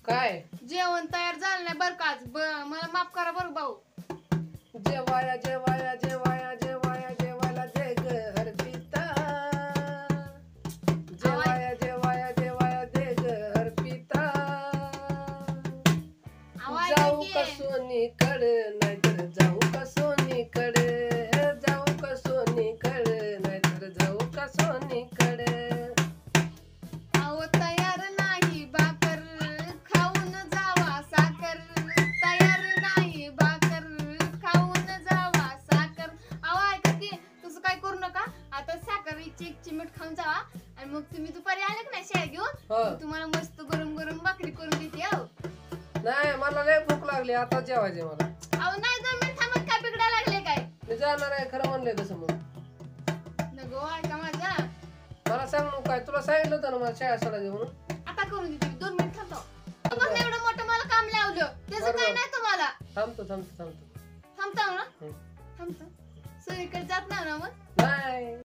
काय जेवण तयार झालं नाही बर का आज मला माफ करा बरं भाऊ. जेवाया जेवाया जेवाया जेवाया जेवायला दे ग अर्पिता जेवाया जेवाया जेवाया दे ग अर्पिता जाऊ का सोनीकडे नाहीतर जाऊ का सोनीकडे जाऊ का सोनीकडे नाहीतर जाऊ का सोनीकडे अहो तयार नाही भाकर खाऊन जावा साखर तयार नाही भाकर खाऊन जावा साखर. अहो ऐका की तसं काय करू नका आता साखरेची एक चिमट खाऊन जावा आणि मग तुम्ही दुपारी आले का नाही शाळेत घेऊन तुम्हाला मस्त गरम गरम भाकरी करून देते. अहो नाही मला लय भूक लागली आता जेवायचे मला. अहो नाही 2 मिनिट थांबत काय बिघडायला लागले काय मी जाणार आहे खरं म्हणलंय तसं मग नको ऐका माझा मला सांग मग काय तुला सांगितलं होतं ना मला शाळा सोडायचं म्हणून. आता करून देते 2 मिनिट थांबतो. बघ एवढं मोठं मला काम लावलं त्याचं काय नाही तुम्हाला. थांबतो थांबतो थांबतो थांबता ना थांबतो सगळीकडे जात नाही ना मग